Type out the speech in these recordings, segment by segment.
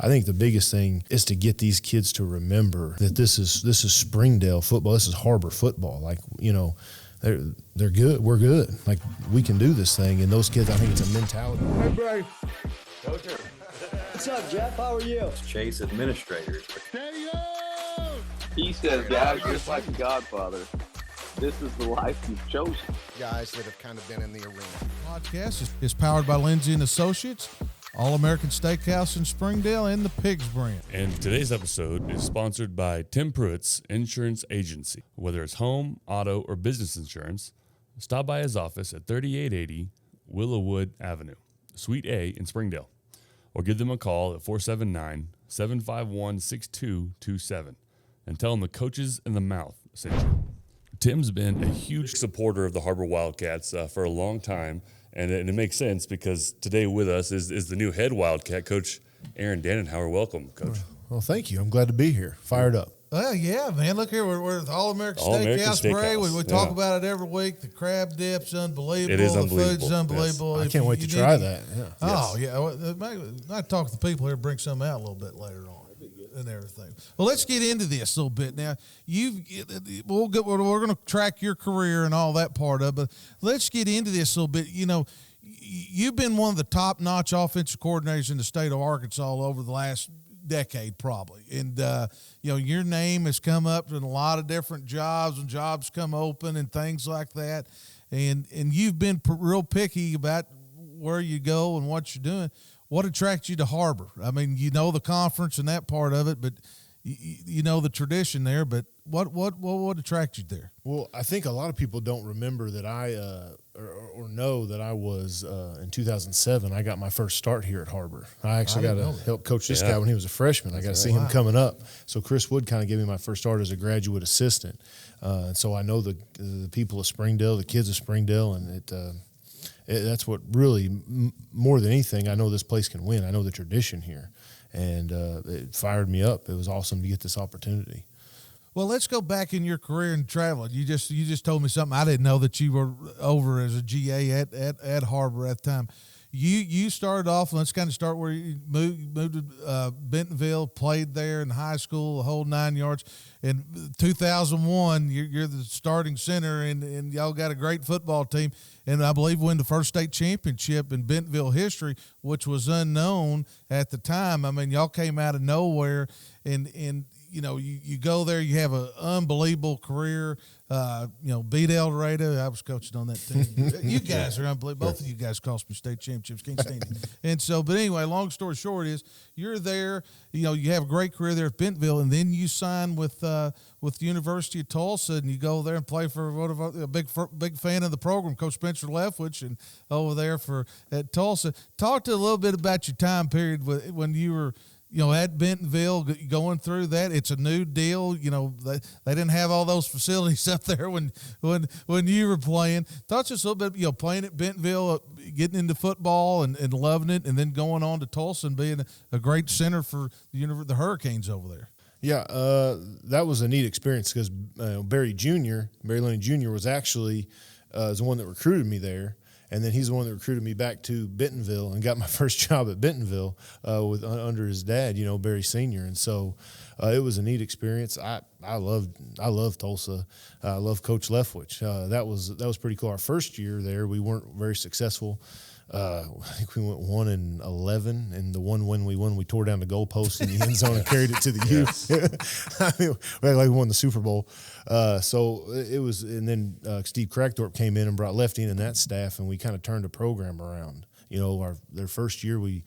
I think the biggest thing is to get these kids to remember that this is Springdale football. This is Har-Ber football. Like, they're good. We're good. Like, we can do this thing. And those kids, I think it's a mentality. Hey, Bray. Coacher. What's up, Jeff? How are you? Chase administrators. Steady up! He says, guys, just like the Godfather, this is the life you've chosen. Guys that have kind of been in the arena. Podcast is powered by Lindsey and Associates, All-American Steakhouse in Springdale, and the Pigs brand. And today's episode is sponsored by Tim Pruitt's Insurance Agency. Whether it's home, auto, or business insurance, stop by his office at 3880 Willowwood Avenue, Suite A in Springdale, or give them a call at 479-751-6227 and tell them the Coaches in the Mouth sent you. Tim's been a huge supporter of the Har-Ber Wildcats for a long time, and it makes sense because today with us is the new head Wildcat coach, Aaron Danenhauer. Welcome, Coach. Well, thank you. I'm glad to be here. Fired up. Well, yeah, man. Look here. We're at the All-American Steakhouse, Bray. We talk about it every week. The crab dip's unbelievable. It is unbelievable. The food's unbelievable. Yes. I can't wait to try that. Yeah. Oh, yeah. I talk to the people here, bring some out a little bit later on and everything. Well, let's get into this a little bit now. We're going to track your career and all that part of it, but let's get into this a little bit. You know, you've been one of the top-notch offensive coordinators in the state of Arkansas over the last decade probably, and your name has come up in a lot of different jobs, and jobs come open and things like that, and you've been real picky about where you go and what you're doing. What attracts you to Har-Ber? I mean, you know the conference and that part of it, but you know the tradition there. But what attracts you there? Well, I think a lot of people don't remember that I or know that I was in 2007. I got my first start here at Har-Ber. I actually got to help coach this guy when he was a freshman. I got to see him coming up. So Chris Wood kind of gave me my first start as a graduate assistant, and so I know the people of Springdale, the kids of Springdale, and that's what really, more than anything, I know this place can win. I know the tradition here, and it fired me up. It was awesome to get this opportunity. Well, let's go back in your career and traveling. You just told me something I didn't know, that you were over as a GA at Har-Ber at the time. You started off. Let's kind of start where you moved to Bentonville, played there in high school, the whole 9 yards. In 2001, you're the starting center, and y'all got a great football team. And I believe win the first state championship in Bentonville history, which was unknown at the time. I mean, y'all came out of nowhere, and you go there, you have an unbelievable career. Beat El Dorado. I was coaching on that team. You guys are unbelievable. Both of you guys cost me state championships. Can't stand you. And so, but anyway, long story short is you're there. You have a great career there at Bentonville, and then you sign with the University of Tulsa, and you go there and play for a big fan of the program, Coach Spencer Leftwich, and over there at Tulsa. Talk to a little bit about your time period when you were at Bentonville, going through that. It's a new deal. They didn't have all those facilities up there when you were playing. Talk to us a little bit, playing at Bentonville, getting into football and loving it, and then going on to Tulsa and being a great center for the Hurricanes over there. Yeah, that was a neat experience because Barry Loney Jr. was actually the one that recruited me there. And then he's the one that recruited me back to Bentonville and got my first job at Bentonville under his dad, Barry Sr. And so it was a neat experience. I love Tulsa. I love Coach Leftwich. That was pretty cool. Our first year there, we weren't very successful. I think we went 1-11, and the one win we won, we tore down the goalpost in the end zone and carried it to the youth. I mean, we won the Super Bowl. So it was, and then Steve Crackthorpe came in and brought Lefty in and that staff, and we kind of turned the program around. Their first year we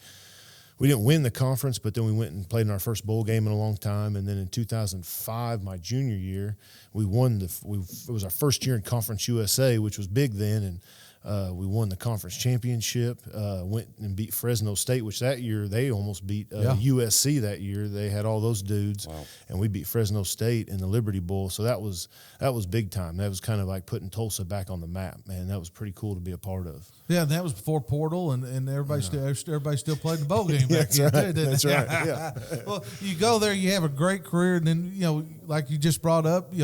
didn't win the conference, but then we went and played in our first bowl game in a long time. And then in 2005, my junior year, we won it was our first year in Conference USA, which was big then, and we won the conference championship, went and beat Fresno State, which that year they almost beat USC that year. They had all those dudes, and we beat Fresno State in the Liberty Bowl. So that was big time. That was kind of like putting Tulsa back on the map, man. That was pretty cool to be a part of. Yeah, and that was before Portal, and everybody still played the bowl game back then, too, didn't That's it? right, yeah. Well, you go there, you have a great career, and then, like you just brought up,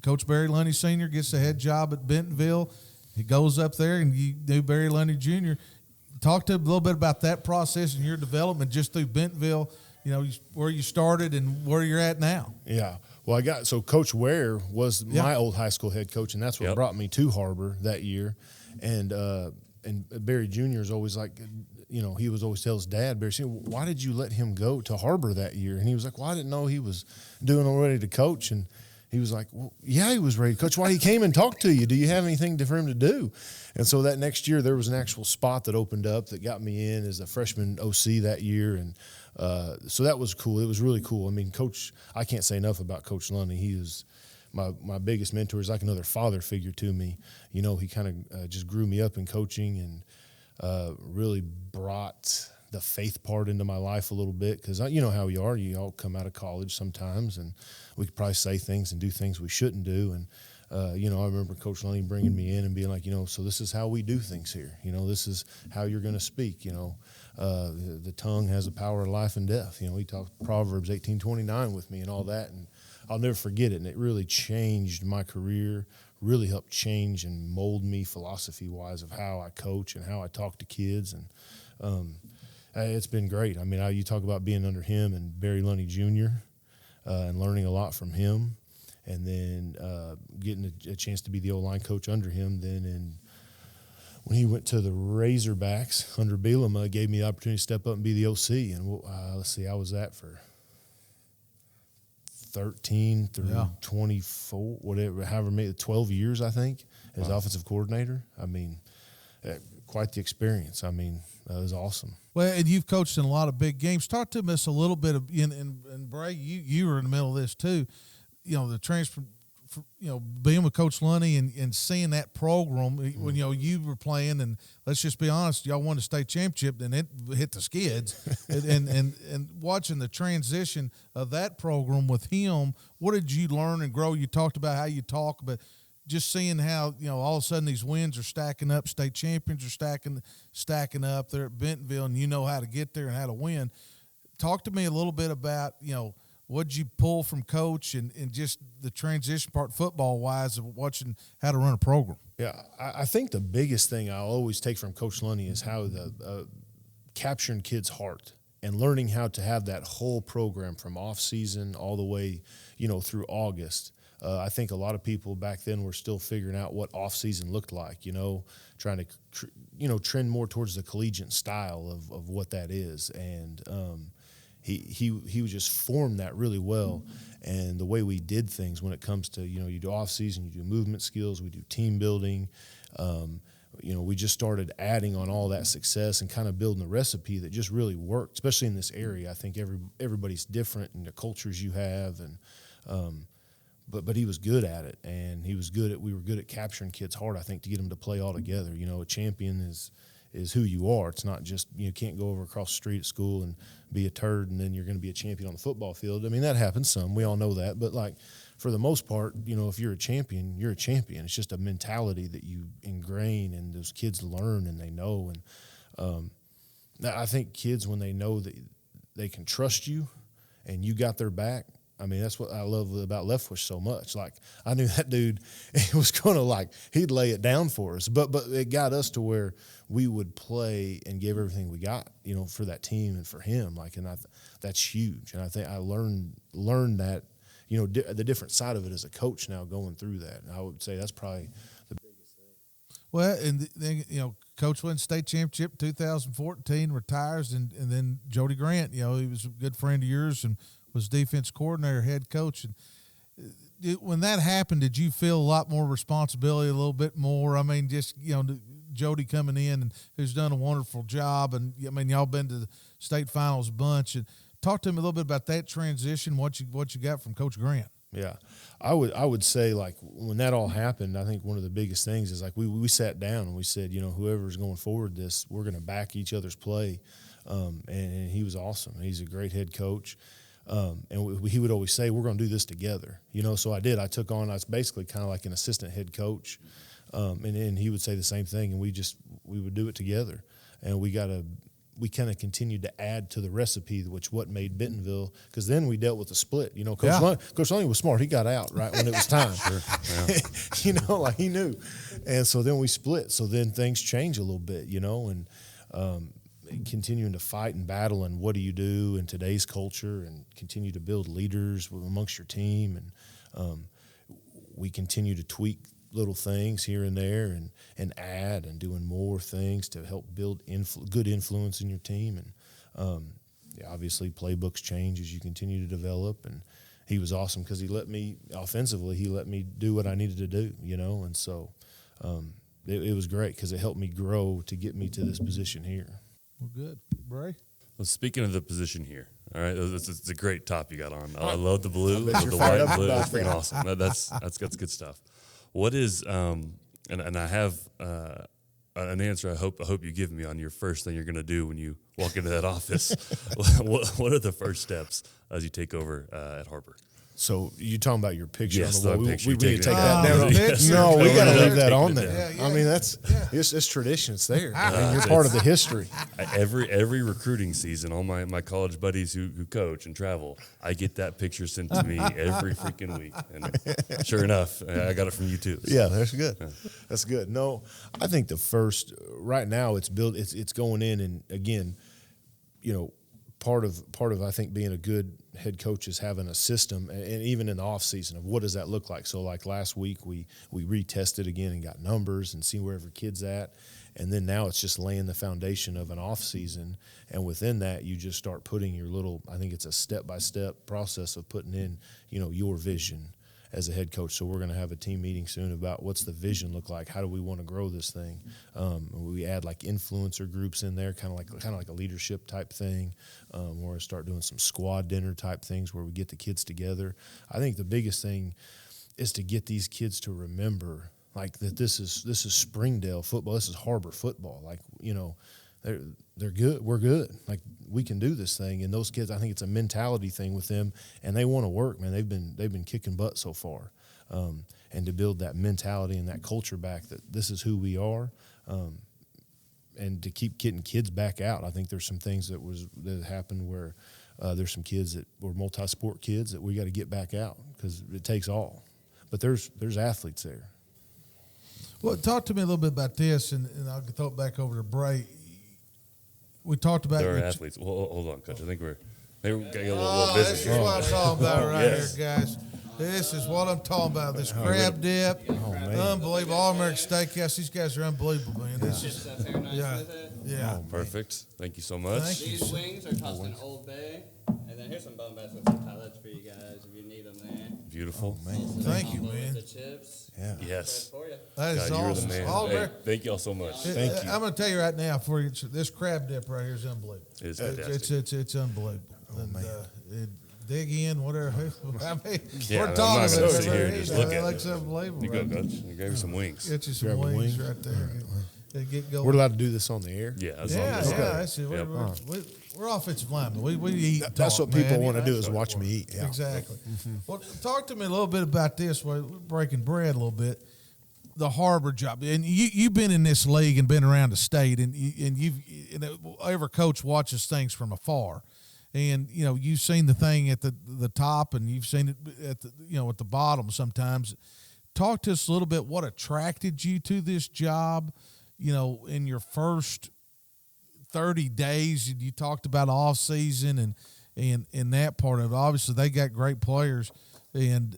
Coach Barry Lunny Sr. gets the head job at Bentonville. He goes up there, and you knew Barry Lunny Jr. Talk to him a little bit about that process and your development just through Bentonville where you started and where you're at now. Yeah. Well, Coach Ware was my old high school head coach, and that's what brought me to Har-Ber that year. And Barry Jr. is always like, he was always tell his dad, Barry, why did you let him go to Har-Ber that year? And he was like, well, I didn't know he was doing already to coach. And he was like, well, yeah, he was ready to coach. Why he came and talked to you? Do you have anything for him to do? And so that next year there was an actual spot that opened up that got me in as a freshman OC that year. And so that was cool. It was really cool. I mean, I can't say enough about Coach Lundy. He was my biggest mentor. He's like another father figure to me. He kind of just grew me up in coaching and really brought the faith part into my life a little bit, because you know how we are. You all come out of college sometimes, and we could probably say things and do things we shouldn't do. And I remember Coach Lundy bringing me in and being like, so this is how we do things here. This is how you're going to speak. The tongue has the power of life and death. He talked Proverbs 18:29 with me and all that, and I'll never forget it. And it really changed my career, really helped change and mold me philosophy-wise of how I coach and how I talk to kids. And it's been great. I mean, you talk about being under him and Barry Lundy Jr. And learning a lot from him, and then getting a chance to be the O-line coach under him. Then when he went to the Razorbacks under Bielema, gave me the opportunity to step up and be the OC. And I was that for 13 through 24, whatever, however many, 12 years, I think, as offensive coordinator. I mean, quite the experience. I mean, it was awesome. Well, and you've coached in a lot of big games. Talk to us a little bit of, and Bray, you were in the middle of this too. The transfer, being with Coach Lundy and seeing that program when you were playing, and let's just be honest, y'all won the state championship, and it hit the skids, and watching the transition of that program with him. What did you learn and grow? You talked about how you talk, but just seeing how all of a sudden these wins are stacking up, state champions are stacking up there at Bentonville, and you know how to get there and how to win. Talk to me a little bit about what did you pull from Coach and just the transition part football wise of watching how to run a program. Yeah, I think the biggest thing I'll always take from Coach Lundy is how capturing kids' heart and learning how to have that whole program from off-season all the way through August. I think a lot of people back then were still figuring out what off-season looked like, trying to, trend more towards the collegiate style of what that is. And he was just formed that really well. And the way we did things when it comes to, you do off-season, you do movement skills, we do team building. We just started adding on all that success and kind of building a recipe that just really worked, especially in this area. I think everybody's different in the cultures you have, and but he was good at it, and we were good at capturing kids' heart, I think, to get them to play all together. A champion is who you are. It's not just, you can't go over across the street at school and be a turd and then you're going to be a champion on the football field. I mean, that happens some. We all know that. But, for the most part, if you're a champion, you're a champion. It's just a mentality that you ingrain and those kids learn and they know. And I think kids, when they know that they can trust you and you got their back, I mean, that's what I love about Leftwich so much. I knew that dude, he was going to, he'd lay it down for us. But it got us to where we would play and give everything we got, for that team and for him. That's huge. And I think I learned that, the different side of it as a coach now going through that. And I would say that's probably the biggest thing. Well, and then, Coach wins state championship 2014, retires, and then Jody Grant, he was a good friend of yours and was defense coordinator, head coach. And when that happened, did you feel a lot more responsibility, a little bit more? I mean, just, Jody coming in and who's done a wonderful job. And I mean, y'all been to the state finals a bunch. And talk to me a little bit about that transition, what you got from Coach Grant. Yeah, I would say when that all happened, I think one of the biggest things is we sat down and we said, whoever's going forward this, we're going to back each other's play. And he was awesome. He's a great head coach. And he would always say, we're going to do this together, so I did. I took on, I was basically kind of like an assistant head coach. And he would say the same thing, and we would do it together. And we kind of continued to add to the recipe, what made Bentonville, because then we dealt with the split. Coach Lundy was smart. He got out right when it was time. Sure. He knew. And so then we split. So then things change a little bit, and continuing to fight and battle, and what do you do in today's culture, and continue to build leaders amongst your team, and we continue to tweak little things here and there, and add and doing more things to help build good influence in your team. And obviously playbooks change as you continue to develop, and he was awesome because he let me do what I needed to do, and so it was great because it helped me grow to get me to this position here. Well, good. Bray? Well, speaking of the position here, all right, it's a great top you got on. I love the blue, bet the you're white fired and up blue. about It's freaking that. awesome. That's good stuff. What is and I have an answer I hope you give me on your first thing you're going to do when you walk into that office. What are the first steps as you take over at Har-Ber? So you talking about your picture Yes, on the wall? the picture. We need to Taking take it that down. down. Yes. No, we got to leave that on Taking it there. down. I mean, it's tradition. It's there. I mean, you're part of the history. Every recruiting season, all my college buddies who coach and travel, I get that picture sent to me every freaking week. And sure enough, I got it from you too. Yeah, that's good. That's good. No, I think the first right now it's going in, and again, part of I think being a good head coach is having a system, and even in the off season of what does that look like. So like last week we retested again and got numbers and see where every kid's at, and then now it's just laying the foundation of an off season, and within that you just start putting your little. I think it's a step by step process of putting in your vision as a head coach. So we're going to have a team meeting soon about what's the vision look like. How do we want to grow this thing? We add like influencer groups in there, kind of like a leadership type thing. We're going to start doing some squad dinner type things where we get the kids together. I think the biggest thing is to get these kids to remember like that this is Springdale football. This is Har-Ber football. Like, they're good. We're good. Like, we can do this thing. And those kids, I think it's a mentality thing with them, and they want to work, man. They've been kicking butt so far. And to build that mentality and that culture back that this is who we are, and to keep getting kids back out. I think there's some things that happened where there's some kids that were multi-sport kids that we got to get back out because it takes all. But there's athletes there. Well, talk to me a little bit about this, and I'll throw it back over to Bray. We talked about There are athletes. Well, hold on, Coach. I think we're getting a little This busy is here. what I'm talking about right Yes. here, guys. This is what I'm talking about. This crab dip, unbelievable. All American Steakhouse. These guys are unbelievable, man. This is yeah. Perfect. Thank you so much. Thank you. These wings are tossed in Old Bay. And then here's some bone bass with some pellets for you guys if you need them there. Beautiful. Thank you, Combo man. with the chips. Yeah. Yes. For you. That is God, you're the awesome. man. All Hey, American. thank you all so much. Thank you. I'm going to tell you right now, for you, this crab dip right here is unbelievable. It's fantastic. It's unbelievable. And, dig in, whatever. I mean, Yeah, we're I'm talking not about gonna it. sit here and just look It at looks it. unbelievable. You go, right? Coach. I gave you some wings. Get you some Grab a wings wing. right there. Get going. We're allowed to do this on the air. Yeah. That's Yeah, all. that's it. Yep. We're offensive linemen. We eat. and That's talk, what people man. want to do is watch me eat. Yeah. Exactly. Well, talk to me a little bit about this. We're breaking bread a little bit. The Har-Ber job, and you've been in this league and been around the state, and every coach watches things from afar, and you've seen the thing at the top, and you've seen it at the bottom sometimes. Talk to us a little bit. What attracted you to this job? In your first 30 days, you talked about off season and that part of it. Obviously, they got great players, and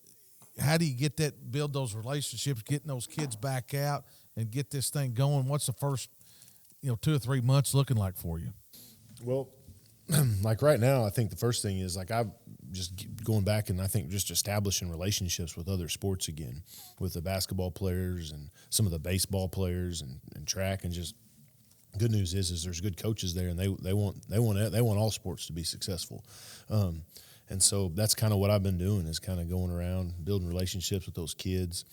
how do you build those relationships, getting those kids back out and get this thing going? What's the first, 2 or 3 months looking like for you? Well, like right now, I think the first thing is like I've just going back and I think just establishing relationships with other sports again, with the basketball players and some of the baseball players and track, and just good news is there's good coaches there, and they want all sports to be successful. And so that's kind of what I've been doing is kind of going around building relationships with those kids,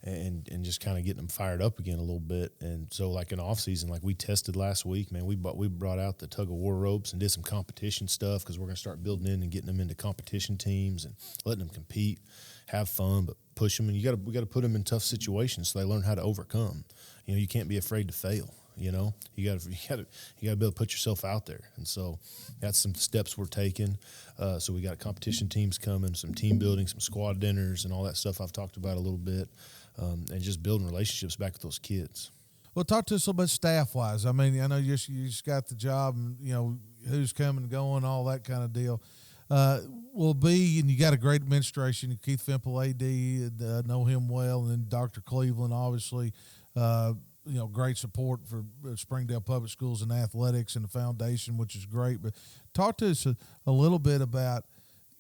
and just kind of getting them fired up again a little bit. And so like in off season, like we tested last week, man, we brought out the tug of war ropes and did some competition stuff because we're going to start building in and getting them into competition teams and letting them compete, have fun, but push them. And we got to put them in tough situations so they learn how to overcome. You can't be afraid to fail. You got to be able to put yourself out there, and so that's some steps we're taking. So we got competition teams coming, some team building, some squad dinners, and all that stuff I've talked about a little bit, and just building relationships back with those kids. Well, talk to us a little bit staff-wise. I mean, I know you just got the job and, who's coming and going, all that kind of deal. And you got a great administration, Keith Fimple, AD, know him well, and then Dr. Cleveland, obviously, great support for Springdale Public Schools and athletics and the foundation, which is great. But talk to us a little bit about,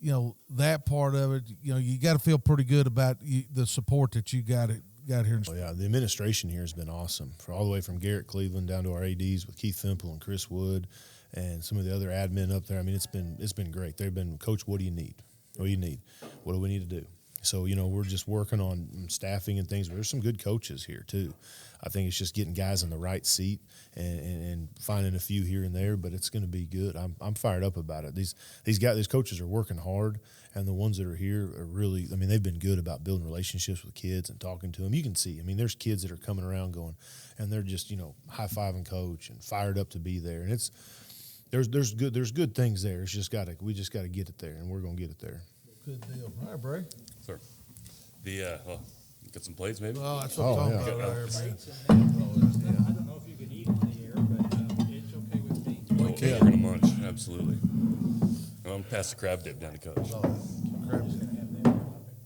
that part of it. You got to feel pretty good about the support that you got here. Oh, yeah, the administration here has been awesome, all the way from Garrett Cleveland down to our ADs with Keith Fimple and Chris Wood and some of the other admin up there. I mean, it's been great. They've been, Coach, what do you need? What do you need? What do we need to do? So, we're just working on staffing and things. But there's some good coaches here, too. I think it's just getting guys in the right seat and finding a few here and there, but it's going to be good. I'm fired up about it. These coaches are working hard, and the ones that are here are really, they've been good about building relationships with kids and talking to them. You can see, there's kids that are coming around going, and they're just, high-fiving coach and fired up to be there. And there's good things there. We just got to get it there, and we're going to get it there. Good deal. All right, Bray. Sir. Got some plates, maybe? Oh, that's what I'm talking about right there, man. I don't know if you can eat in the air, but it's okay with me. We're going to munch, absolutely. I'm going to pass the crab dip down to Coach.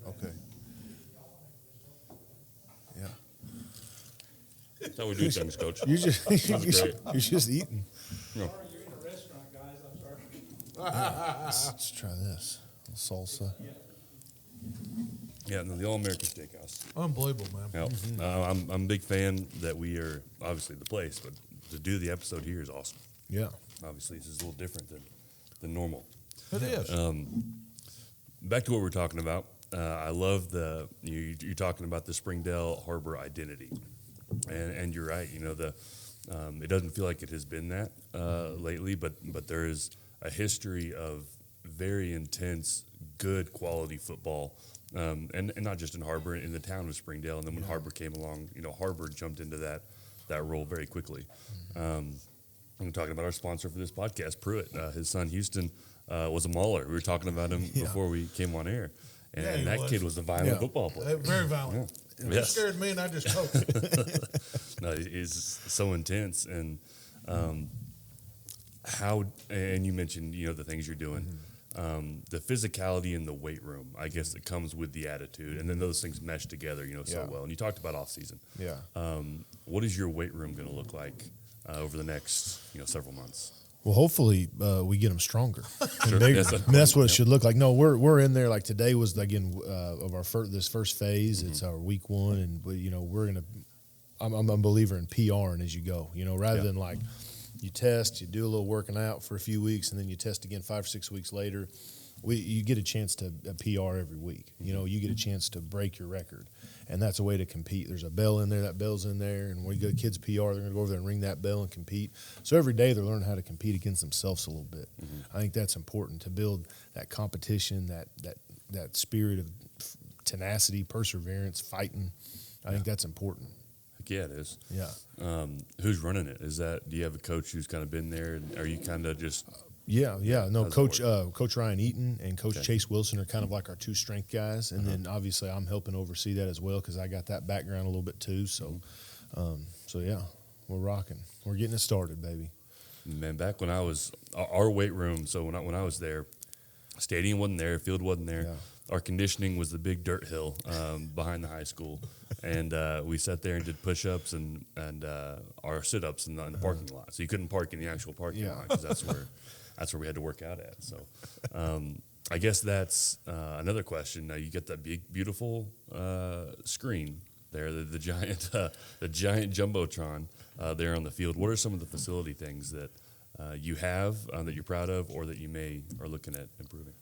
Okay. Yeah. That's how we do things, Coach. You're just eating. No. Let's try this. Salsa. Yeah, the All-American Steakhouse. Unbelievable, man. Yeah. I'm a big fan that we are obviously the place, but to do the episode here is awesome. Yeah. Obviously, this is a little different than normal. It is. Back to what we're talking about. I love you're talking about the Springdale Har-Ber identity, and you're right. It doesn't feel like it has been that lately, but there is a history of very intense, good quality football. And not just in Har-Ber, in the town of Springdale. And then when Har-Ber came along, Har-Ber jumped into that role very quickly. I'm talking about our sponsor for this podcast, Pruitt. His son, Houston, was a mauler. We were talking about him before we came on air. And that kid was a violent football player. Very violent. Yeah. It scared me, and I just coached. No, he's so intense. And and you mentioned, the things you're doing. The physicality in the weight room, I guess, that comes with the attitude, and then those things mesh together, so well. And you talked about off-season. Yeah. What is your weight room going to look like over the next, several months? Well, hopefully we get them stronger and Sure. bigger. Yes, That's what it should look like. No, we're in there. Like today was again of our this first phase. It's our week one, and we're gonna. I'm a believer in PRing as you go. Rather than like. You test, you do a little working out for a few weeks, and then you test again 5 or 6 weeks later. You get a chance to PR every week. You get a chance to break your record, and that's a way to compete. There's a bell in there, that bell's in there, and when you go kids PR, they're going to go over there and ring that bell and compete. So every day they're learning how to compete against themselves a little bit. I think that's important to build that competition, that spirit of tenacity, perseverance, fighting. I think that's important. Yeah, it is. Yeah. Who's running it? Do you have a coach who's kind of been there, and are you kind of just? Yeah. No, Coach Ryan Eaton and Coach Chase Wilson are kind of like our two strength guys, and then obviously I'm helping oversee that as well because I got that background a little bit too. So, yeah, we're rocking. We're getting it started, baby. Man, back when I was our weight room. So when I was there, stadium wasn't there, field wasn't there. Yeah. Our conditioning was the big dirt hill behind the high school, and we sat there and did push-ups and our sit-ups in the parking lot. So you couldn't park in the actual parking lot because that's where we had to work out at. So I guess that's another question. Now you get that big, beautiful screen there, the giant jumbotron there on the field. What are some of the facility things that you have that you're proud of, or that you are looking at improving?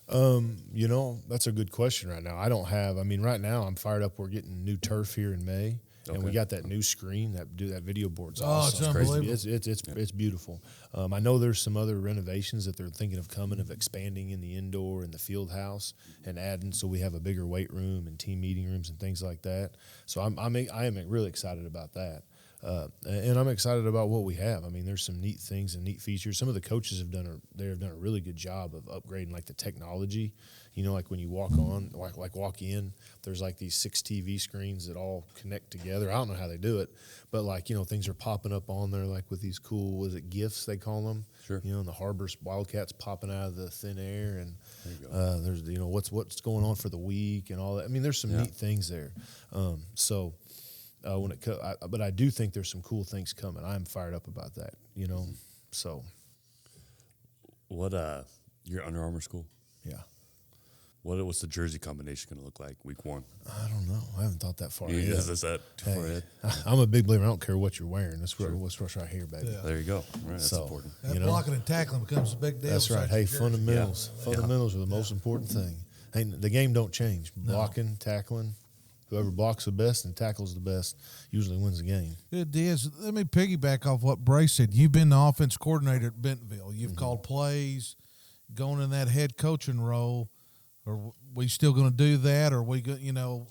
That's a good question right now. Right now I'm fired up. We're getting new turf here in May, and we got that new screen that video board's awesome. It's unbelievable. It's beautiful. I know there's some other renovations that they're thinking of coming, of expanding in the indoor and the field house and adding, so we have a bigger weight room and team meeting rooms and things like that. So I am really excited about that. And I'm excited about what we have. I mean, there's some neat things and neat features. Some of the coaches have done a really good job of upgrading like the technology. You know, like when you walk on, like walk in, there's like these 6 TV screens that all connect together. I don't know how they do it, but like, you know, things are popping up on there like with these cool, was it GIFs they call them? Sure. You know, and the Har-Ber Wildcats popping out of the thin air, and There you go. there's, you know, what's going on for the week and all that. I mean, there's some neat things there. But I do think there's some cool things coming. I'm fired up about that, you know. So, What your Under Armour school? yeah. What's the jersey combination going to look like week 1? I don't know. I haven't thought that far Yeah, ahead. is that too far ahead? I'm a big believer. I don't care what you're wearing. That's what's right here, baby. Yeah. There you go. Right, that's So, important. That you know, blocking and tackling becomes a big deal. that's right. besides Hey, your jersey. fundamentals. Yeah. Fundamentals are the most important thing. Hey, the game don't change. Blocking, tackling. Whoever blocks the best and tackles the best usually wins the game. It is. Let me piggyback off what Bray said. You've been the offense coordinator at Bentonville. You've called plays, going in that head coaching role. Are we still going to do that? Or we, you know,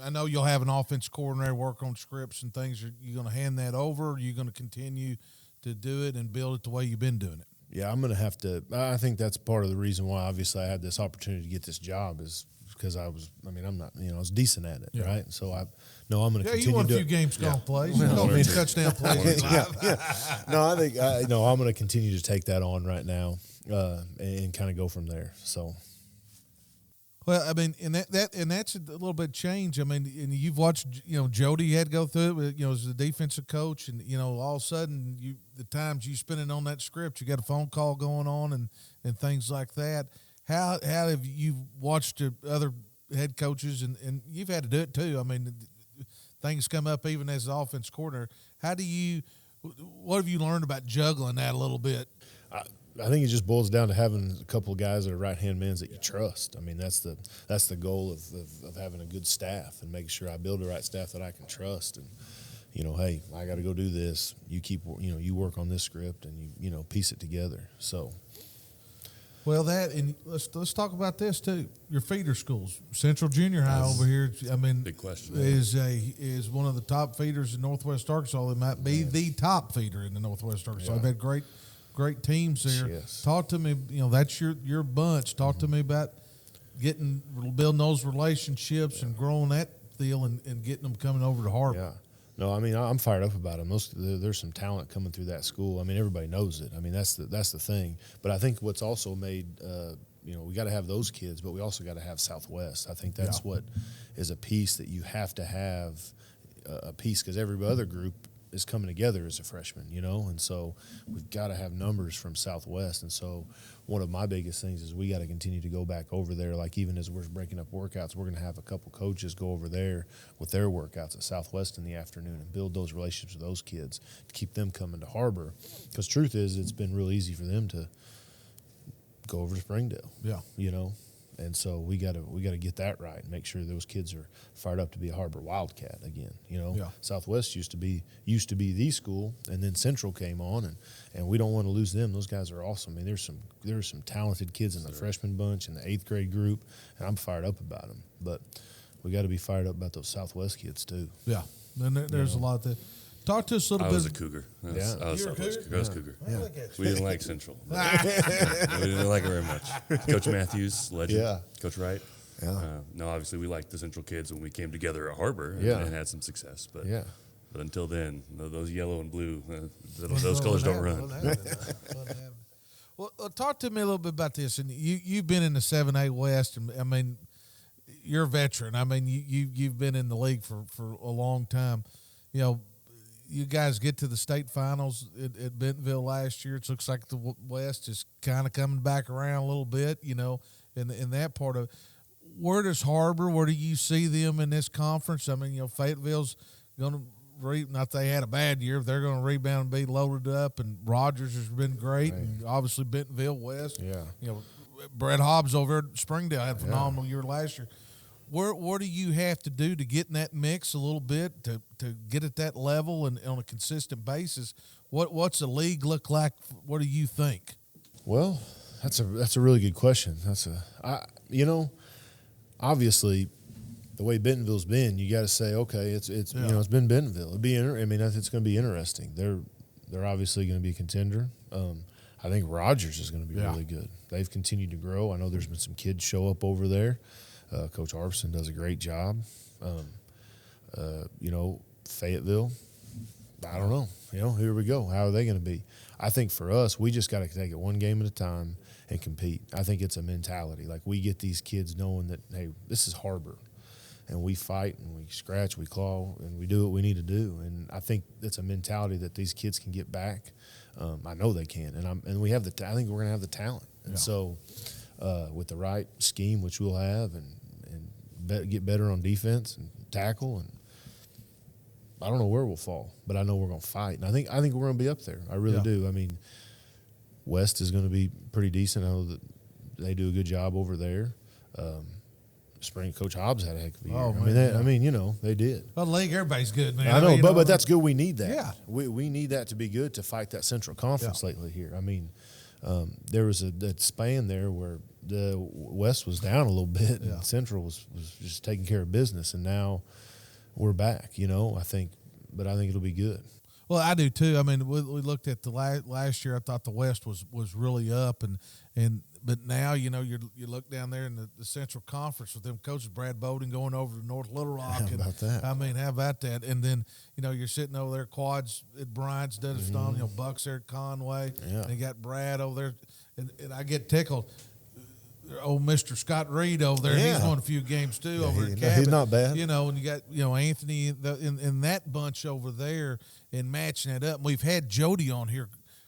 I know you'll have an offense coordinator work on scripts and things. Are you going to hand that over? Or are you going to continue to do it and build it the way you've been doing it? Yeah, I'm going to have to. I think that's part of the reason why, obviously, I had this opportunity to get this job is because I was decent at it, right? So I'm going to Yeah, continue you won a to few games call plays. You One called or me two. touchdown plays. No, I think I'm going to continue to take that on right now and kind of go from there. So. Well, I mean, and that's a little bit change. I mean, and you've watched, you know, Jody had to go through it, with, you know, as the defensive coach, and you know, all of a sudden, the times you spending on that script, you got a phone call going on and things like that. How have you watched other head coaches and you've had to do it too? I mean, things come up even as the offense coordinator. What have you learned about juggling that a little bit? I think it just boils down to having a couple of guys that are right-hand men that you trust. I mean, that's the goal of having a good staff and making sure I build the right staff that I can trust. And, you know, hey, I got to go do this. You you work on this script and you know, piece it together. So. Well, and let's talk about this too. Your feeder schools, Central Junior High over here. I mean, big question. Is one of the top feeders in Northwest Arkansas. It might be the top feeder in the Northwest Arkansas. Yeah. I've had great teams there. Yes. Talk to me. You know, that's your bunch. Talk to me about building those relationships and growing that deal and getting them coming over to Har-Ber. Yeah. No, I mean, I'm fired up about them. There's some talent coming through that school. I mean, everybody knows it. I mean, that's the thing. But I think what's also made, you know, we got to have those kids, but we also got to have Southwest. I think that's what is a piece that you have to have a piece because every other group is coming together as a freshman, you know, and so we've got to have numbers from Southwest. And so one of my biggest things is we got to continue to go back over there. Like even as we're breaking up workouts, we're going to have a couple coaches go over there with their workouts at Southwest in the afternoon and build those relationships with those kids to keep them coming to Har-Ber. Because truth is, it's been real easy for them to go over to Springdale. Yeah. You know. And so we got to get that right and make sure those kids are fired up to be a Har-Ber Wildcat again. You know, Southwest used to be the school, and then Central came on, and we don't want to lose them. Those guys are awesome. I mean, there's some talented kids in the freshman bunch and the 8th grade group, and I'm fired up about them. But we got to be fired up about those Southwest kids too. Yeah, and there's a lot that. Talk to us a little I bit. was a Cougar. I was You were a Southwest Cougar? I was Cougar. I look at We didn't like Central. We didn't like it very much. Coach Matthews, legend. Yeah. Coach Wright. Yeah. No, obviously we liked the Central kids when we came together at Har-Ber and had some success. But but until then, those yellow and blue, those colors don't run. Well, talk to me a little bit about this. And you've been in the 7A West, and I mean, you're a veteran. I mean, you've been in the league for a long time. You know, you guys get to the state finals at Bentonville last year. It looks like the West is kind of coming back around a little bit, you know, in that part of it. Where does Har-Ber, where do you see them in this conference? I mean, you know, Fayetteville's going to not they had a bad year, but they're going to rebound and be loaded up, and Rogers has been great, and obviously Bentonville West. Yeah. You know, Brett Hobbs over at Springdale had a phenomenal year last year. What do you have to do to get in that mix a little bit to get at that level and on a consistent basis? What's the league look like? What do you think? Well, that's a really good question. You know, obviously the way Bentonville's been, you got to say, okay, it's it's been Bentonville. It'd be I mean, it's going to be interesting. They're obviously going to be a contender. I think Rogers is going to be really good. They've continued to grow. I know there's been some kids show up over there. Coach Harbison does a great job. Fayetteville, I don't know. Here we go. How are they going to be? I think for us, we just got to take it one game at a time and compete. I think it's a mentality. Like, we get these kids knowing that, hey, this is Har-Ber, and we fight and we scratch, we claw, and we do what we need to do. And I think it's a mentality that these kids can get back. I know they can, and we have I think we're going to have the talent. And so, with the right scheme, which we'll have, and get better on defense and tackle, and I don't know where we'll fall, but I know we're going to fight, and I think we're going to be up there. I really do. I mean, West is going to be pretty decent. I know that they do a good job over there. Spring Coach Hobbs had a heck of a year. They did. Well, the league, everybody's good, man. I know, but that's good. We need that. Yeah. We need that to be good to fight that Central Conference lately here. I mean, there was that span there where the West was down a little bit and Central was just taking care of business, and now we're back, I think it'll be good. Well, I do too. I mean, we looked at the last year. I thought the West was really up, but now you look down there in the Central Conference with them coaches, Brad Bowden going over to North Little Rock. How about that? I mean, how about that? And then you're sitting over there, Quads at Bryant's, Duddestone, Bucks there at Conway, and you got Brad over there, and I get tickled. Old Mr. Scott Reed over there, he's won a few games too over at Cabot. He's not bad. And you got Anthony in that bunch over there and matching it up. And we've had Jody on here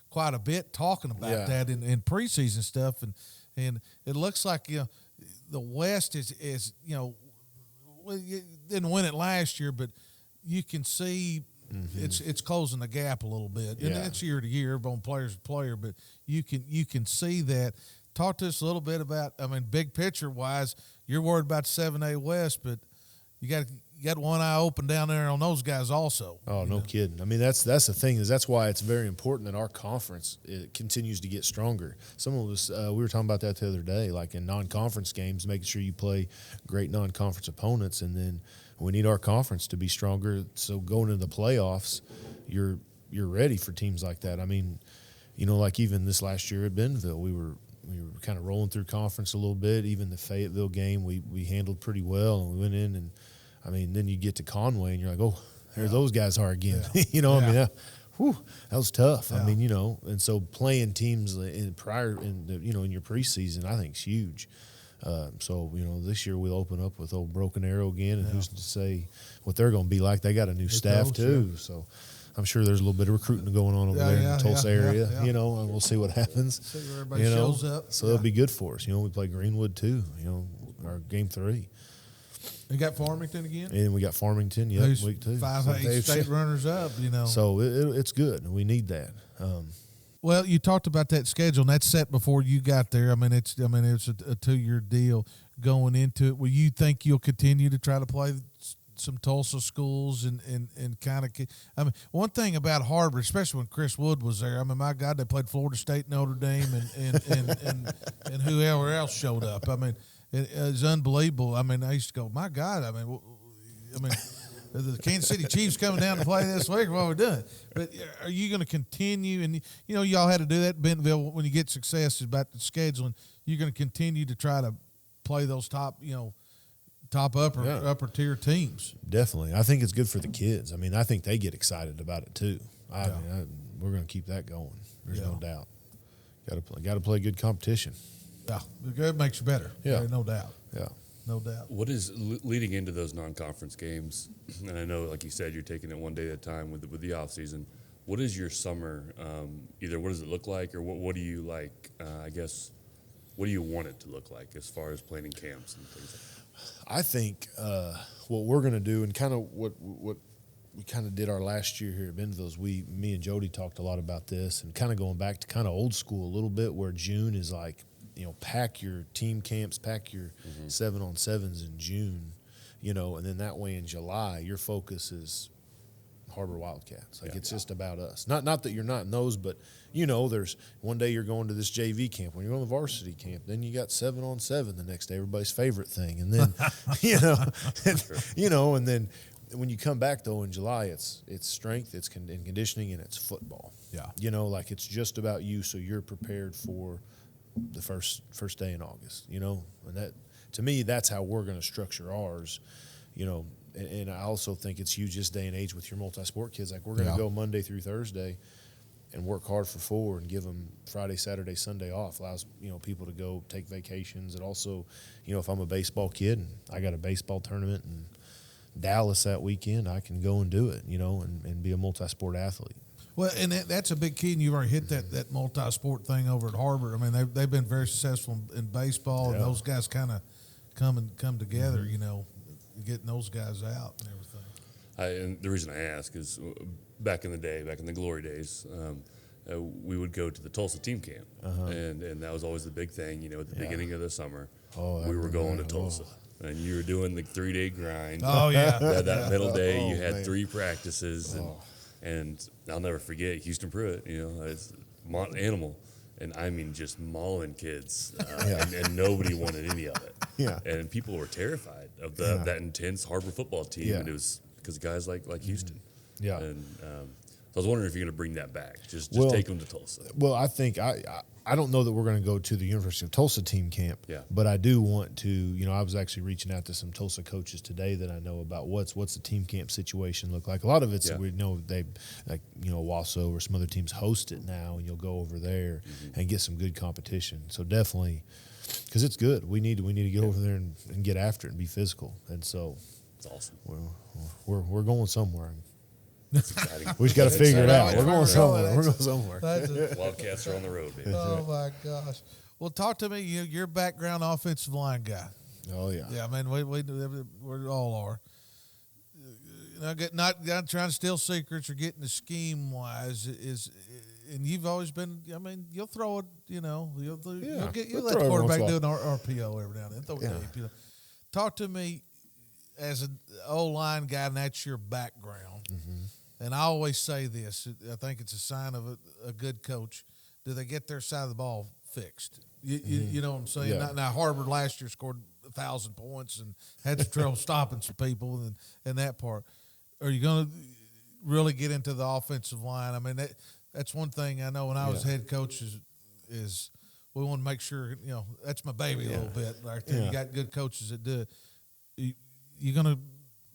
quite a bit talking about that in preseason stuff, and it looks like the West is well, you didn't win it last year, but you can see it's closing the gap a little bit, and that's year to year, on player's player, but you can see that. Talk to us a little bit about, big picture wise, you're worried about 7A West, but you got one eye open down there on those guys also. Oh, no kidding. I mean, that's the thing, is that's why it's very important that our conference continues to get stronger. Some of us, we were talking about that the other day, like in non-conference games, making sure you play great non-conference opponents, and then we need our conference to be stronger. So going into the playoffs, you're ready for teams like that. I mean, like even this last year at Bentonville, we were kind of rolling through conference a little bit. Even the Fayetteville game, we handled pretty well, and we went in, and then you get to Conway, and you're like, oh, there those guys are again. That was tough. I mean, and so playing teams in your preseason, I think is huge. So this year we'll open up with old Broken Arrow again, and who's to say what they're going to be like? They got a new staff too, so. I'm sure there's a little bit of recruiting going on over there in the Tulsa area, and we'll see what happens. See where everybody shows up. So it'll be good for us. We play Greenwood too, our game 3. You got Farmington again? And we got Farmington, week 2. 5A state runners up, So it's good, and we need that. Well, you talked about that schedule, and that's set before you got there. It's a 2-year deal going into it. Will you think you'll continue to try to play some Tulsa schools and kind of one thing about Har-Ber, especially when Chris Wood was there, my God, they played Florida State, Notre Dame, and whoever else showed up. It's unbelievable. I used to go, my God, the Kansas City Chiefs coming down to play this week. What are we doing? But are you going to continue? And y'all had to do that in Bentonville when you get success about the scheduling. You're going to continue to try to play those top upper tier teams. Definitely. I think it's good for the kids. I think they get excited about it too. We're going to keep that going. There's no doubt. Got to play good competition. Yeah, it makes you better. Yeah, no doubt. Yeah, no doubt. What is leading into those non-conference games? And I know, like you said, you're taking it one day at a time with the offseason. What is your summer? Either what does it look like, or what do you like? What do you want it to look like as far as planning camps and things like that? I think what we're going to do, and kind of what we kind of did our last year here at Bentonville, is me and Jody talked a lot about this, and kind of going back to kind of old school a little bit, where June is like, pack your team camps, pack your 7-on-7s in June, and then that way in July your focus is Har-Ber Wildcats. Like it's just about us. Not that you're not in those, but there's one day you're going to this JV camp. When you're on the varsity camp, then you got 7-on-7 the next day, everybody's favorite thing. And then and then when you come back though in July, it's strength, it's conditioning, and it's football. Yeah. Like it's just about you, so you're prepared for the first day in August. And that, to me, that's how we're going to structure ours. And I also think it's huge this day and age with your multi-sport kids. Like we're going to go Monday through Thursday and work hard for 4 and give them Friday, Saturday, Sunday off. Allows, people to go take vacations. And also, if I'm a baseball kid and I got a baseball tournament in Dallas that weekend, I can go and do it, and be a multi-sport athlete. Well, and that's a big key, and you've already hit that multi-sport thing over at Har-Ber. I mean, they've been very successful in baseball, and those guys kind of come together, getting those guys out and everything. And the reason I ask is back in the day, back in the glory days, we would go to the Tulsa team camp, and that was always the big thing. At the beginning of the summer, we were going to Tulsa. And you were doing the 3-day grind. Oh, yeah. that middle day, you had 3 practices. And I'll never forget Houston Pruitt, it's animal. And I mean, just mauling kids. And nobody wanted any of it. Yeah. And people were terrified of that intense Har-Ber football team. Yeah. And it was because of guys like Houston. Yeah. And so I was wondering if you're going to bring that back. Just take them to Tulsa. Well, I think I don't know that we're going to go to the University of Tulsa team camp. Yeah. But I do want to. I was actually reaching out to some Tulsa coaches today that I know about what's the team camp situation look like. A lot of it's we know they Wasso or some other teams host it now, and you'll go over there and get some good competition. So definitely, because it's good. We need to get over there and get after it and be physical. And so It's awesome. We're going somewhere. We just got to figure it out. We're going somewhere. We're going somewhere. Wildcats are on the road, baby. Oh my gosh! Well, talk to me. Your background, offensive line guy. Oh yeah. Yeah, I mean we all are. Not trying to steal secrets or getting the scheme wise is, and you've always been. I mean, you'll throw it. You'll let the quarterback do an RPO every now and then. Throw it RPO. Talk to me as an O-line guy, and that's your background. Mm-hmm. And I always say this. I think it's a sign of a good coach. Do they get their side of the ball fixed? You know what I'm saying? Yeah. Now Har-Ber last year scored 1,000 points and had some trouble stopping some people and that part. Are you going to really get into the offensive line? I mean, that's one thing I know when I was head coach is we want to make sure, that's my baby a little bit. Right there. You got good coaches that do it. You going to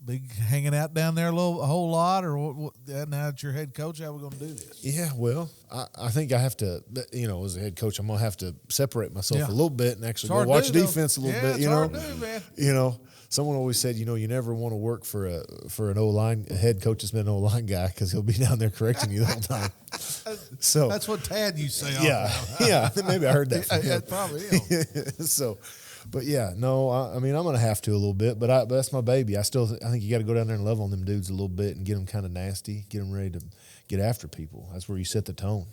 be hanging out down there a whole lot, or what, now that you're head coach, how are we going to do this? Yeah, well, I think I have to, as a head coach, I'm going to have to separate myself a little bit and actually go watch defense a little bit. It's hard to do, man. Someone always said, you never want to work for an O-line, a head coach that's been an O-line guy, because he'll be down there correcting you the whole time. So that's what Tad used to say. Yeah, maybe I heard that from him. Probably is. So. But I'm going to have to a little bit, but that's my baby. I think you got to go down there and love on them dudes a little bit and get them kind of nasty, get them ready to get after people. That's where you set the tone,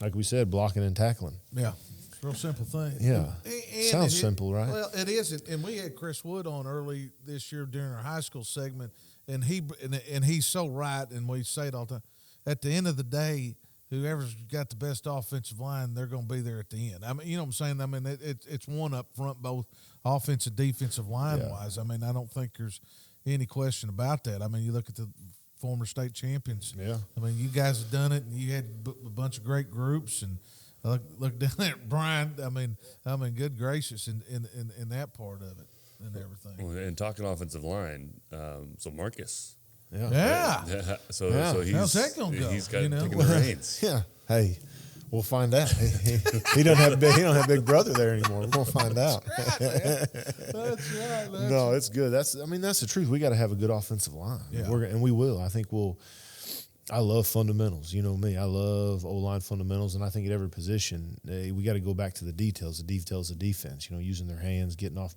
like we said, blocking and tackling. Yeah. It's a real simple thing. Yeah. And sounds simple, right? Well, it isn't. And we had Chris Wood on early this year during our high school segment, and he's so right, and we say it all the time. At the end of the day, whoever's got the best offensive line, they're going to be there at the end. I mean, you know what I'm saying? I mean, it's one up front, both offensive, defensive line-wise. I mean, I don't think there's any question about that. I mean, you look at the former state champions. Yeah. I mean, you guys have done it, and you had a bunch of great groups. And look down there at Brian. I mean, good gracious in that part of it and everything. Well, and talking offensive line, so Marcus. Yeah. So he's how's that gonna go? He's got taking the reins. Yeah. Hey, we'll find out. He don't have big brother there anymore. We're gonna find out. That's right. No, it's good. That's the truth. We got to have a good offensive line. Yeah. And we will. I think I love fundamentals. You know me. I love O-line fundamentals, and I think at every position we got to go back to the details. The details of defense. Using their hands, getting off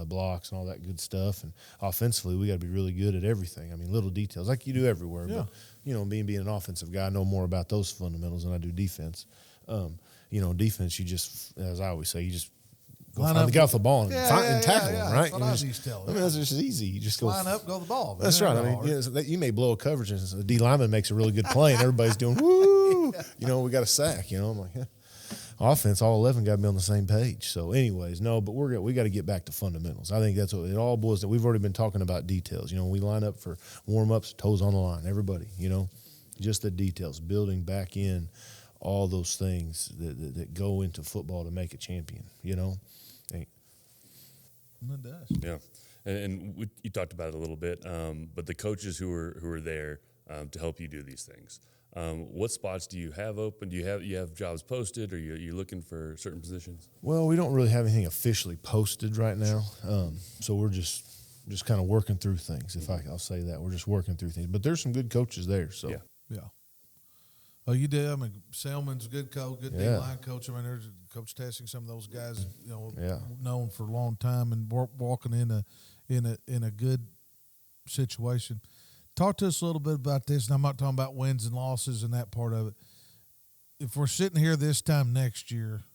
blocks, and all that good stuff. And offensively, we got to be really good at everything. I mean, little details like you do everywhere. Yeah. But being an offensive guy, I know more about those fundamentals than I do defense. Defense, you just, as I always say, you just Go find the guy with the ball and, and tackle him, right? That's what I was used to tell. I mean, that's just easy. You just go line up, go the ball. That's right. I mean, you may blow a coverage and the D lineman makes a really good play and everybody's doing woo. You know, we got a sack. You know, I'm like, offense, all 11 got to be on the same page. So, anyways, no, but we got to get back to fundamentals. I think that's what it all boils down. We've already been talking about details. You know, when we line up for warm ups, toes on the line, everybody. You know, just the details, building back in all those things that go into football to make a champion. You know. It does. Yeah, and you talked about it a little bit, but the coaches who are there to help you do these things. What spots do you have open? Do you have jobs posted, or you looking for certain positions? Well, we don't really have anything officially posted right now, so we're just kind of working through things. I'll say that we're just working through things, but there's some good coaches there. So yeah. Oh, you did. I mean, Selman's a good coach, good D-line coach. I mean, there's Coach Tessing, some of those guys, you know, known for a long time and walking in a good situation. Talk to us a little bit about this, and I'm not talking about wins and losses and that part of it. If we're sitting here this time next year,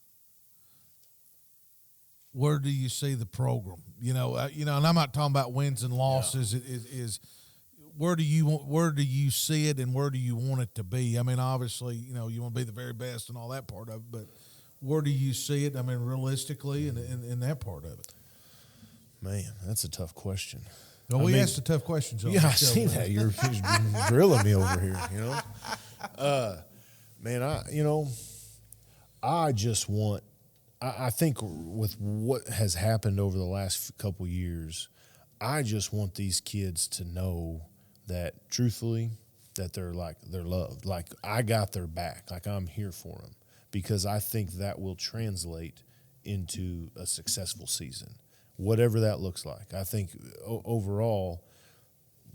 where do you see the program? You know, and I'm not talking about wins and losses. It is where do you see it, and where do you want it to be? I mean, obviously, you know, you want to be the very best and all that part of it, but where do you see it? I mean, realistically, in that part of it. Man, that's a tough question. Well, we asked the tough questions. Yeah, I see that. You're drilling me over here. You know, man, I just want. I think with what has happened over the last couple years, I just want these kids to know that, truthfully, that they're loved. Like, I got their back. Like, I'm here for them, because I think that will translate into a successful season, whatever that looks like. I think overall,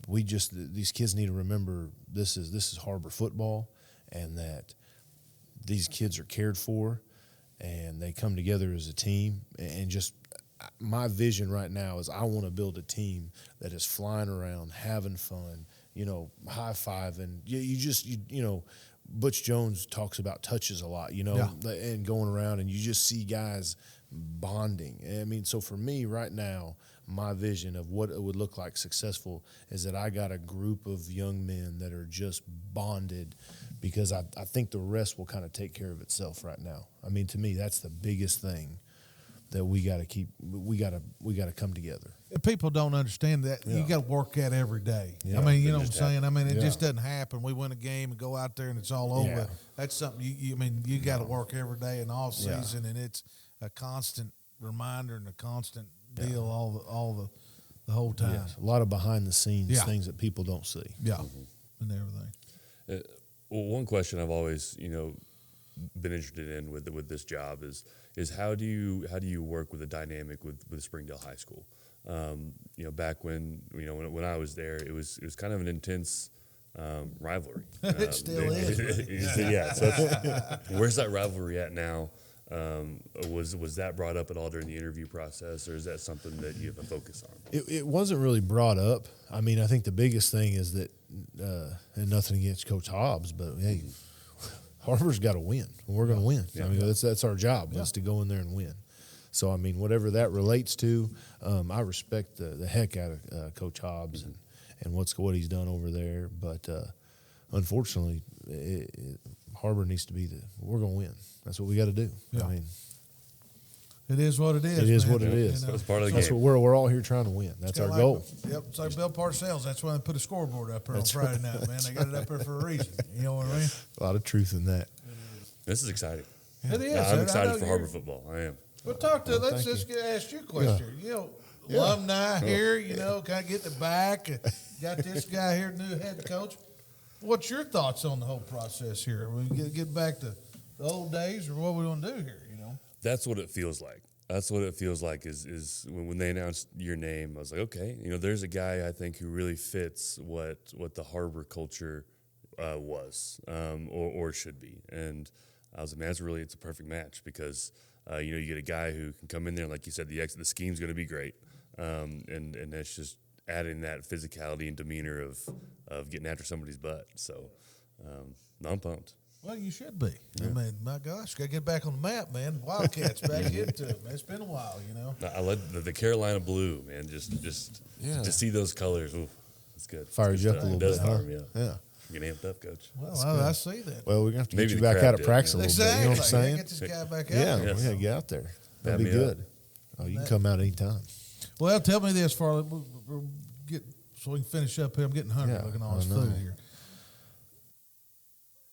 these kids need to remember this is Har-Ber football, and that these kids are cared for, and they come together as a team. And just my vision right now is I want to build a team that is flying around, having fun, you know, high-fiving. You know, Butch Jones talks about touches a lot, you know, and going around, and you just see guys bonding. I mean, so for me right now, my vision of what it would look like successful is that I got a group of young men that are just bonded, because I think the rest will kind of take care of itself right now. I mean, to me, that's the biggest thing that we got to keep. We got to come together. People don't understand that. You got to work at every day. Yeah. I mean, you know what I'm saying? I mean, it just doesn't happen. We win a game and go out there and it's all over. Yeah. That's something you got to work every day in off season, and it's a constant reminder and a constant deal all the whole time. Yes. A lot of behind the scenes things that people don't see. Yeah, and everything. Well, one question I've always, you know, been interested in with this job is how do you work with a dynamic with Springdale High School? You know, back when I was there, it was kind of an intense rivalry. It still is. Yeah. So where's that rivalry at now? Was that brought up at all during the interview process, or is that something that you have a focus on? It wasn't really brought up. I mean, I think the biggest thing is that, and nothing against Coach Hobbs, but hey, Har-Ber's got to win, and we're going to win. I mean, that's our job, is to go in there and win. So, I mean, whatever that relates to, I respect the heck out of Coach Hobbs and what he's done over there. But unfortunately, Har-Ber needs to be we're going to win. That's what we got to do. Yeah. I mean, it is what it is. It is man. what it is. That's part of the That's game. what we're all here trying to win. That's our goal. It's like Bill Parcells. That's why they put a scoreboard up there on Friday night, man. They got it up there for a reason. You know what I mean? A lot of truth in that. This is exciting. It is. I'm excited for Har-Ber football. I am. Well, let's just ask you a question. You know, alumni here, you know, kind of getting it back. Got this guy here, new head coach. What's your thoughts on the whole process here? We get back to the old days, or what we want to do here, you know? That's what it feels like. That's what it feels like is when they announced your name, I was like, okay, you know, there's a guy I think who really fits what the Har-Ber culture was or should be. And I was like, man, it's a perfect match, because you know, you get a guy who can come in there, and like you said, the scheme's going to be great, and that's just adding that physicality and demeanor of getting after somebody's butt. So I'm pumped. Well, you should be. Yeah. I mean, my gosh, got to get back on the map, man. Wildcats back into it, man. It's been a while, you know. I love the Carolina blue, man. Just to see those colors. Ooh, that's good. Fires you up a little bit. It does fire me up. Yeah. Get amped up, Coach. Well, I see that. Well, we're going to have to Maybe get you the back out crowd of practice a did, little bit. You know what I'm saying? Get this guy back out. Yeah, there. we got to get out there. That'd be me good. up. Oh, you can come out anytime. Well, tell me this, Farley. We'll get so we can finish up here. I'm getting hungry looking at all this food here.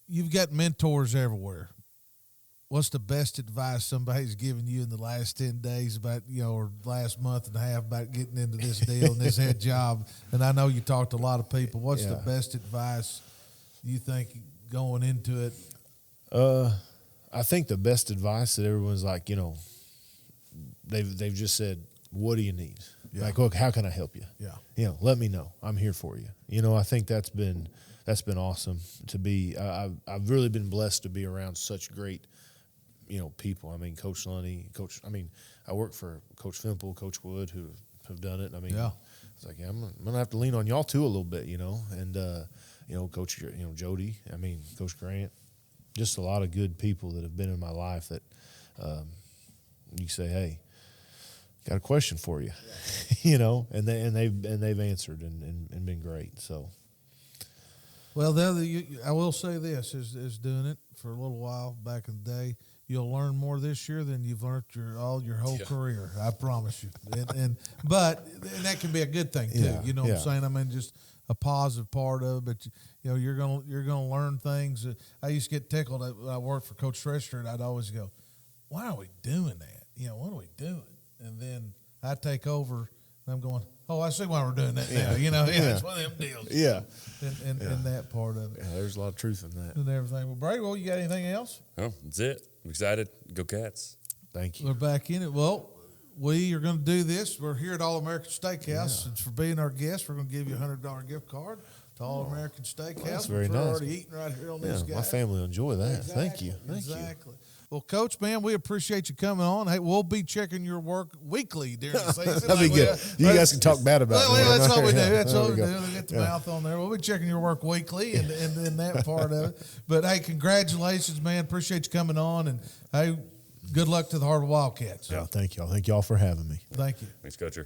You've got mentors everywhere. What's the best advice somebody's given you in the last 10 days about, or last month and a half about getting into this deal and this head job? And I know you talked to a lot of people. What's the best advice you think going into it? I think the best advice that everyone's like, they've just said, what do you need? Yeah. Like, look, how can I help you? Yeah. Let me know. I'm here for you. I think that's been awesome to be. I've really been blessed to be around such great, people. I mean, Coach Lunny, I work for Coach Fimple, Coach Wood, who have done it. I mean, it's like, I'm going to have to lean on y'all too a little bit, and, Coach, Jody, Coach Grant, just a lot of good people that have been in my life that you say, hey, got a question for you, and they've answered and been great. So, well, I will say this: is doing it for a little while back in the day, you'll learn more this year than you've learned your whole career. I promise you. But that can be a good thing too. Yeah, you know what I'm saying? Just a positive part of it. But you're gonna learn things. I used to get tickled. I worked for Coach Tresher, and I'd always go, "Why are we doing that? What are we doing?" And then I take over, and I'm going, "Oh, I see why we're doing that now." It's one of them deals. Yeah. And that part of it. Yeah, there's a lot of truth in that. And everything. Well, Brady, you got anything else? Oh, that's it. I'm excited. Go Cats. Thank you. We're back in it. Well, we are going to do this. We're here at All American Steakhouse. And for being our guest, we're going to give you a $100 gift card to All American Steakhouse. That's very We're nice. already eating right here on this guy. My family will enjoy that. Exactly. Thank you. Exactly. Well, Coach, man, we appreciate you coming on. Hey, we'll be checking your work weekly during the season. That'd be good. You guys can talk bad about it. That's what we do. That's what we do. go. We get the mouth on there. We'll be checking your work weekly and that part of it. But, hey, congratulations, man. Appreciate you coming on. And, hey, good luck to the Har-Ber Wildcats. Yeah, thank y'all. Thank y'all for having me. Thank you. Thanks, Coacher.